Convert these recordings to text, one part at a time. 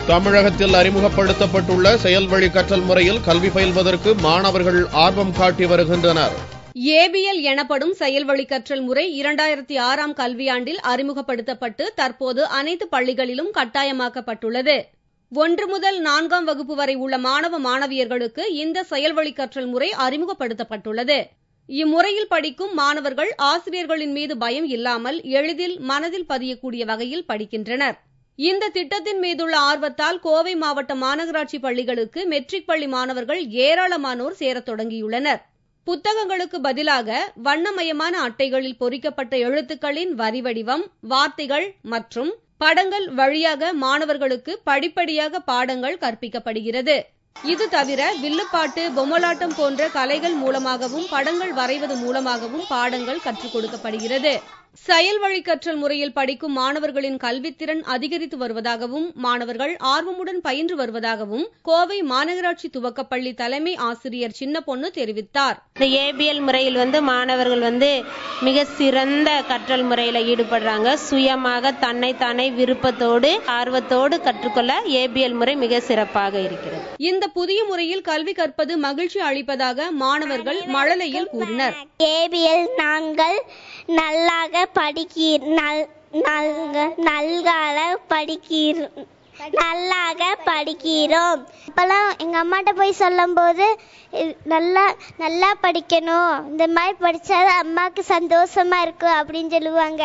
தமிழகத்தில் அறிமுகப்படுத்தப்பட்டுள்ள செயல்வழி கற்றல் முறையில் கல்வி பயில்வதற்கு மாணவர்கள் ஆர்வம் காட்டி வருகின்றனர். ஏபிஎல் எனப்படும் செயல்வழி கற்றல் முறை 2006ஆம் கல்வியாண்டில் அறிமுகப்படுத்தப்பட்டு தற்போது அனைத்து பள்ளிகளிலும் கட்டாயமாக்கப்பட்டுள்ளது. 1 முதல் 4ஆம் வகுப்பு வரை உள்ள மாணவ மாணவியர்களுக்கு இந்த செயல்வழி கற்றல் முறை அறிமுகப்படுத்தப்பட்டுள்ளது. இம்முறையில் படிக்கும் மாணவர்கள் ஆசிரியர்களின் மீது பயம் இல்லாமல் எளிதில் மனதில் பதியக்கூடிய வகையில் படிக்கின்றனர். இந்த திட்டத்தின் மீதுள்ள ஆர்வத்தால் கோவை மாவட்ட மாநகராட்சி பள்ளிகளுக்கு மெட்ரிக் பள்ளி மாணவர்கள் ஏராளமானோர் சேரத் தொடங்கியுள்ளனர். புத்தகங்களுக்கு பதிலாக வண்ணமயமான அட்டைகளில் பொறிக்கப்பட்ட எழுத்துக்களின் வரி வடிவம், வார்த்தைகள் மற்றும் படங்கள் வழியாக மாணவர்களுக்கு படிப்படியாக பாடங்கள் கற்பிக்கப்படுகிறது. இது தவிர வில்லுப்பாட்டு, பொம்மலாட்டம் போன்ற கலைகள் மூலமாகவும் படங்கள் வரைவது மூலமாகவும் பாடங்கள் கற்றுக் கொடுக்கப்படுகிறது. செயல்வழி கற்றல் முறையில் படிக்கும் மாணவர்களின் கல்வித்திறன் அதிகரித்து வருவதாகவும் மாணவர்கள் ஆர்வமுடன் பயின்று வருவதாகவும் கோவை மாநகராட்சி துவக்கப்பள்ளி தலைமை ஆசிரியர் சின்னப்பொண்ணு தெரிவித்தார். இந்த ஏபிஎல் முறையில் மாணவர்கள் மிக சிறந்த கற்றல் முறையில் ஈடுபடுறாங்க. சுயமாக தன்னைத்தானே விருப்பத்தோடு ஆர்வத்தோடு கற்றுக்கொள்ள ஏபிஎல் முறை மிக சிறப்பாக இருக்கிறது. இந்த புதிய முறையில் கல்வி கற்பது மகிழ்ச்சி அளிப்பதாக மாணவர்கள் மழலையில் கூறினர். ஏபிஎல் நாங்கள் நல்லாக படிக்கிறோம். இப்பெல்லாம் எங்க அம்மாட்ட போய் சொல்லும் போது நல்லா படிக்கணும், இந்த மாதிரி படிச்சாதான் அம்மாக்கு சந்தோஷமா இருக்கும் அப்படின்னு சொல்லுவாங்க.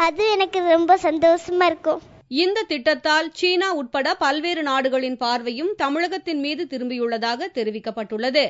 அது எனக்கு ரொம்ப சந்தோஷமா இருக்கும். இந்த திட்டத்தால் சீனா உட்பட பல்வேறு நாடுகளின் பார்வையும் தமிழகத்தின் மீது திரும்பியுள்ளதாக தெரிவிக்கப்பட்டுள்ளது.